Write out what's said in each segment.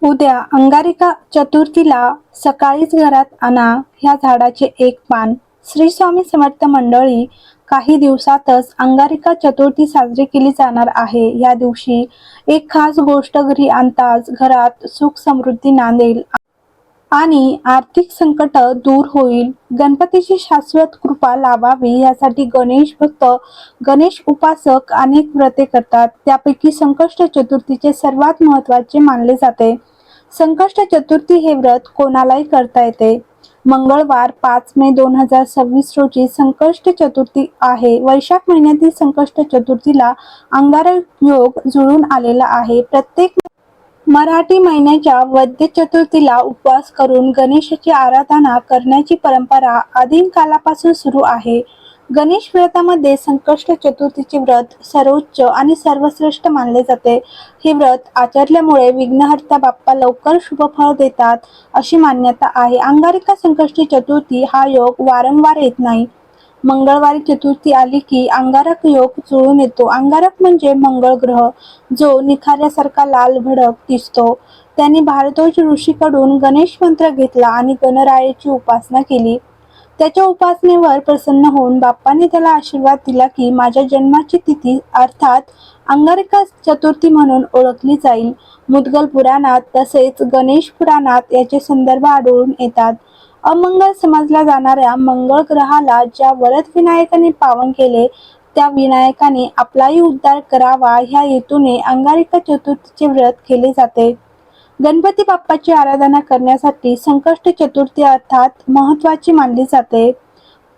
उद्या अंगारिका चतुर्थीला सकाळीच घरात आणा ह्या झाडाचे एक पान. श्री स्वामी समर्थ मंडळी, काही दिवसातच अंगारिका चतुर्थी साजरी केली जाणार आहे. या दिवशी एक खास गोष्ट घरी आणताच घरात सुख समृद्धी नांदेल आणि आर्थिक संकट दूर होईल. गणपतीची शाश्वत कृपा लाभावी यासाठी गणेश भक्त, गणेश उपासक अनेक व्रते करतात. त्यापैकी संकष्ट चतुर्थीचे सर्वात महत्त्वाचे मानले जाते. संकष्ट चतुर्थी हे व्रत कोणालाही करता येते. मंगळवार 5 मे 2026 रोजी संकष्ट चतुर्थी आहे. वैशाख महिन्यातील संकष्ट चतुर्थीला अंगारक योग जुळून आलेला आहे. प्रत्येक मराठी महिन्याच्या वद्य चतुर्थीला उपवास करून गणेशाची आराधना करण्याची परंपरा आदिम कालापासून सुरू आहे. गणेश व्रतामध्ये संकष्ट चतुर्थीचे व्रत सर्वोच्च आणि सर्वश्रेष्ठ मानले जाते. हे व्रत आचरल्यामुळे विघ्नहर्ता बाप्पा लवकर शुभफळ देतात अशी मान्यता आहे. अंगारिका संकष्टी चतुर्थी हा योग वारंवार येत नाही. मंगळवारी चतुर्थी आली की अंगारक योग जुळून येतो. अंगारक म्हणजे मंगळ ग्रह, जो निखाऱ्यासारखा लाल भडक दिसतो. त्यांनी भारद्वाज ऋषीकडून गणेश मंत्र घेतला आणि गणरायाची उपासना केली. त्याच्या उपासनेवर प्रसन्न होऊन बाप्पाने त्याला आशीर्वाद दिला की माझ्या जन्माची तिथी अर्थात अंगारिका चतुर्थी म्हणून ओळखली जाईल. मुद्गल पुराणात तसेच गणेश पुराणात याचे संदर्भ आढळून येतात. अमंगल समजल्या जाणाऱ्या मंगळ ग्रहाला ज्या वरद विनायकाने पावन केले, त्या विनायकाने आपलाही उद्धार करावा ह्या हेतूने अंगारिका चतुर्थीचे व्रत केले जाते. गणपती बाप्पाची आराधना करण्यासाठी संकष्ट चतुर्थी अर्थात महत्त्वाची मानली जाते.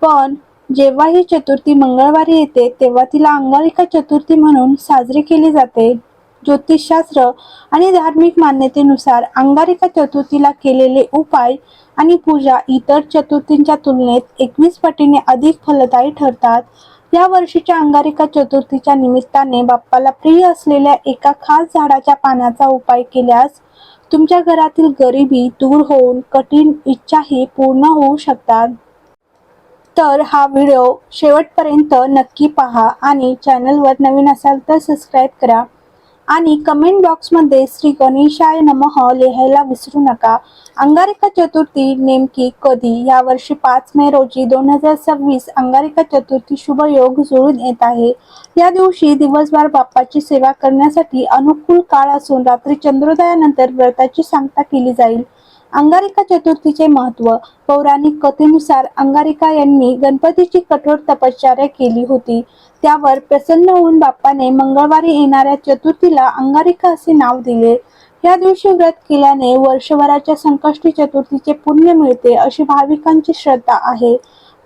पण जेव्हा ही चतुर्थी मंगळवारी येते तेव्हा तिला अंगारिका चतुर्थी म्हणून साजरी केली जाते. ज्योतिषशास्त्र आणि धार्मिक मान्यतेनुसार अंगारिका चतुर्थीला केलेले उपाय आणि पूजा इतर चतुर्थींच्या तुलनेत 21 पटीने अधिक फलदायी ठरतात. या वर्षीच्या अंगारिका चतुर्थीच्या निमित्ताने बाप्पाला प्रिय असलेल्या एका खास झाडाच्या पानाचा उपाय केल्यास तुमच्या घरातील गरिबी दूर होऊन कठीण इच्छाही पूर्ण होऊ शकतात. तर हा व्हिडिओ शेवटपर्यंत नक्की पहा आणि चॅनलवर नवीन असाल तर सबस्क्राईब करा आणि कमेंट बॉक्समध्ये श्री गणेशाय नमः लिहायला विसरू नका. अंगारिका चतुर्थी नेमकी कधी? यावर्षी 5 मे रोजी 2026 अंगारिका चतुर्थी शुभ योग जुळून येत आहे. या दिवशी दिवसभर बाप्पाची सेवा करण्यासाठी अनुकूल काळ असून रात्री चंद्रोदयानंतर व्रताची सांगता केली जाईल. अंगारिका चतुर्थीचे महत्त्व. पौराणिक कथेनुसार अंगारिका यांनी गणपतीची कठोर तपश्चर्या केली होती. त्यावर प्रसन्न होऊन बाप्पाने मंगळवारी येणाऱ्या चतुर्थीला अंगारिका असे नाव दिले. या दिवशी व्रत केल्याने वर्षभराच्या संकष्टी चतुर्थीचे पुण्य मिळते अशी भाविकांची श्रद्धा आहे.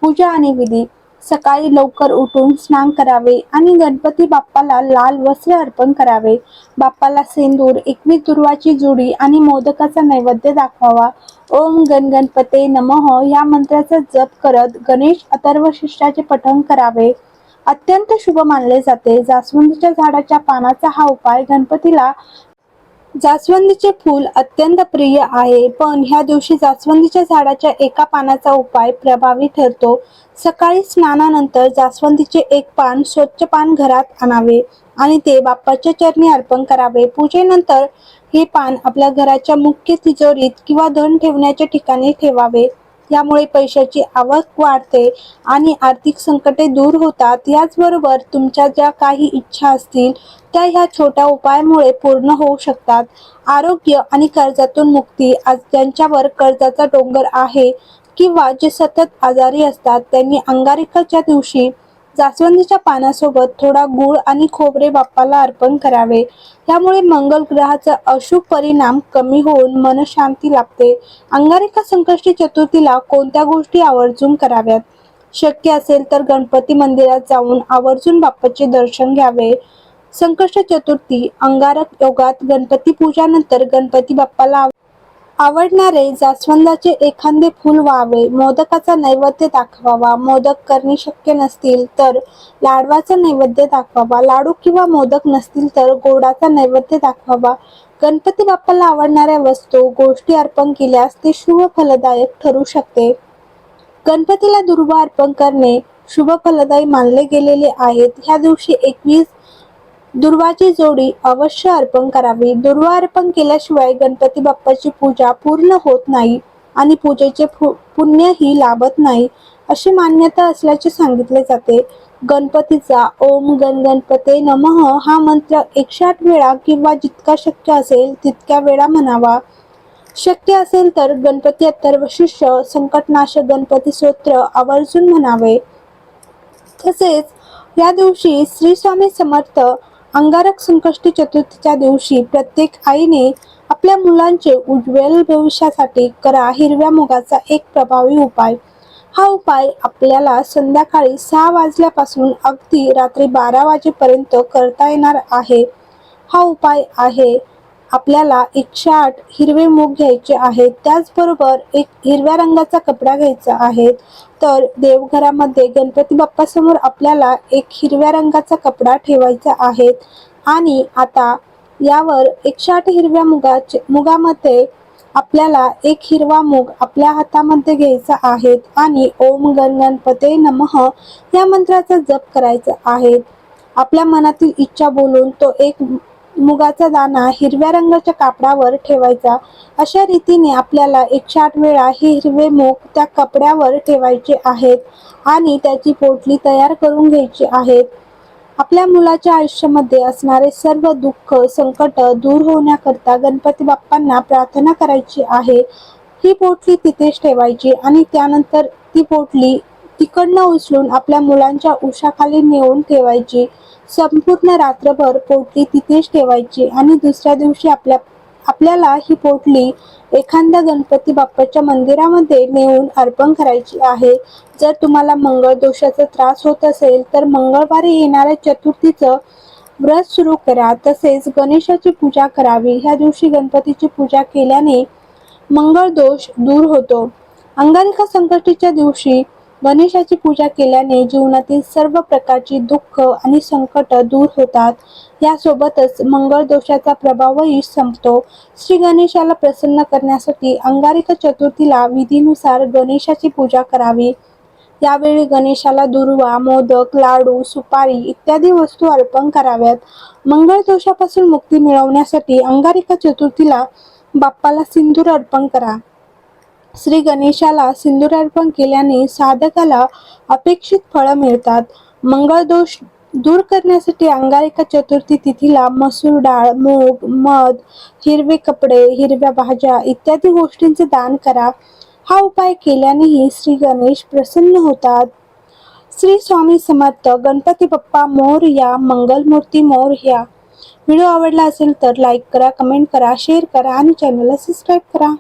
पूजा आणि विधी. सकाळी लवकर उठून स्नान करावे आणि गणपती बाप्पाला लाल वस्त्र अर्पण करावे. बाप्पाला सेंदूर, 21 दुर्वाची जुडी आणि मोदकाचा नैवेद्य दाखवावा. ओम गणपते नमः या मंत्राचा जप करत गणेश अथर्वशीर्षाचे पठण करावे. अत्यंत शुभ मानले जाते. जास्वंदीच्या झाडाच्या पानाचा हा उपाय. गणपतीला जास्वंदीचे फूल अत्यंत प्रिय आहे, पण ह्या दिवशी जास्वंदीच्या झाडाच्या एका पानाचा उपाय प्रभावी ठरतो. सकाळी स्नानानंतर जास्वंदीचे एक पान, स्वच्छ पान घरात आणावे आणि ते बाप्पाच्या चरणी अर्पण करावे. पूजेनंतर हे पान आपल्या घराच्या मुख्य तिजोरीत किंवा धन ठेवण्याच्या ठिकाणी ठेवावे. यामुळे पैशाची आवक वाढते आणि आर्थिक संकटे दूर होतात. याचबरोबर तुमच्या ज्या काही इच्छा असतील त्या ह्या छोट्या उपायामुळे पूर्ण होऊ शकतात. आरोग्य आणि कर्जातून मुक्ती. आज ज्यांच्यावर कर्जाचा डोंगर आहे किंवा जे सतत आजारी असतात त्यांनी अंगारिकाच्या दिवशी जास्वंदीच्या पानासोबत थोडा गूळ आणि खोबरे बाप्पाला अर्पण करावे. यामुळे मंगल ग्रहाचा अशुभ परिणाम कमी होऊन मनशांती लाभते. अंगारिका संकष्टी चतुर्थीला कोणत्या गोष्टी आवर्जून कराव्यात? शक्य असेल तर गणपती मंदिरात जाऊन आवर्जून बाप्पाचे दर्शन घ्यावे. संकष्ट चतुर्थी अंगारक योगात गणपती पूजानंतर गणपती बाप्पाला आवडणारे जास्वंदाचे एखादे फूल व्हावे. मोदकाचा नैवेद्य दाखवावा. मोदक करणे शक्य नसतील तर लाडवाचा नैवेद्य दाखवावा. लाडू किंवा मोदक नसतील तर गोडाचा नैवेद्य दाखवावा. गणपती बाप्पाला आवडणाऱ्या वस्तू, गोष्टी अर्पण केल्यास ते शुभ फलदायक ठरू शकते. गणपतीला दुर्वा अर्पण करणे शुभ फलदायी मानले गेलेले आहेत. ह्या दिवशी 21 दुर्वाची जोडी अवश्य अर्पण करावी. दुर्वा अर्पण केल्याशिवाय गणपती बाप्पाची पूजा पूर्ण होत नाही आणि पूजेचे पुण्यही लाभत नाही अशी मान्यता असल्याचे सांगितले जाते. गणपतीचा ओम गण गणपते नमः हा मंत्र 108 वेळा किंवा जितका शक्य असेल तितक्या वेळा म्हणावा. शक्य असेल तर गणपती अथर्वशीर्ष संकटनाशक गणपती स्तोत्र आवर्जून म्हणावे. तसेच या दिवशी श्री स्वामी समर्थ अंगारक संकष्टी चतुर्थीच्या दिवशी प्रत्येक आईने आपल्या मुलांचे उज्ज्वल भविष्यासाठी करा हिरव्या मुगाचा एक प्रभावी उपाय. हा उपाय आपल्याला संध्याकाळी 6 वाजल्यापासून अगदी रात्री 12 वाजेपर्यंत करता येणार आहे. हा उपाय आहे आपल्याला 108 हिरवे मूग घ्यायचे आहेत. त्याचबरोबर एक हिरव्या रंगाचा कपडा घ्यायचा आहे. तर देवघरामध्ये गणपती बाप्पा समोर आपल्याला एक हिरव्या रंगाचा कपडा ठेवायचा आहे आणि आता यावर 108 हिरव्या मुगामध्ये आपल्याला एक हिरवा मूग आपल्या हातामध्ये घ्यायचा आहे आणि ओम गण गणपते नमः या मंत्राचा जप करायचा आहे. आपल्या मनातील इच्छा बोलून तो एक मुगाचा दाणा हिरव्या रंगाच्या कापडावर ठेवायचा. अशा रीतीने आपल्याला 108 वेळा हे हिरवे मूग त्या कपड्यावर ठेवायचे आहेत आणि त्याची पोटली तयार करून घ्यायची आहेत. आपल्या मुलाच्या आयुष्यामध्ये असणारे सर्व दुःख संकट दूर होण्याकरता गणपती बाप्पांना प्रार्थना करायची आहे. ही पोटली तिथेच ठेवायची आणि त्यानंतर ती पोटली तिकडनं उचलून आपल्या मुलांच्या उशाखाली नेऊन ठेवायची. संपूर्ण रात्रभर पोटली तिथेच ठेवायची आणि दुसऱ्या दिवशी आपल्याला ही पोटली एखाद्या गणपती बाप्पाच्या मंदिरामध्ये नेऊन अर्पण करायची आहे. जर तुम्हाला मंगळ दोषाचा त्रास होत असेल तर मंगळवारी येणाऱ्या चतुर्थीचं व्रत सुरू करा. तसेच गणेशाची पूजा करावी. ह्या दिवशी गणपतीची पूजा केल्याने मंगळ दोष दूर होतो. अंगारिका संकष्टीच्या दिवशी गणेशाची पूजा केल्याने जीवनातील सर्व प्रकारची दुःख आणि संकट दूर होतात. यासोबतच मंगळ दोषाचा प्रभावही संपतो. श्री गणेशाला प्रसन्न करण्यासाठी अंगारिका चतुर्थीला विधीनुसार गणेशाची पूजा करावी. यावेळी गणेशाला दुर्वा, मोदक, लाडू, सुपारी इत्यादी वस्तू अर्पण कराव्यात. मंगळ दोषापासून मुक्ती मिळवण्यासाठी अंगारिका चतुर्थीला बाप्पाला सिंदूर अर्पण करा. श्री गणेशाला सिंदूर अर्पण केल्याने साधकाला अपेक्षित फळं मिळतात. मंगळ दोष दूर करण्यासाठी अंगारिका चतुर्थी तिथीला मसूर डाळ, मूग, मध, हिरवे कपडे, हिरव्या भाज्या इत्यादी गोष्टींचे दान करा. हा उपाय केल्यानेही श्री गणेश प्रसन्न होतात. श्री स्वामी समर्थ गणपती बाप्पा मोरया. मंगलमूर्ती मोरया. व्हिडिओ आवडला असेल तर लाईक करा, कमेंट करा, शेअर करा आणि चॅनलला सबस्क्राईब करा.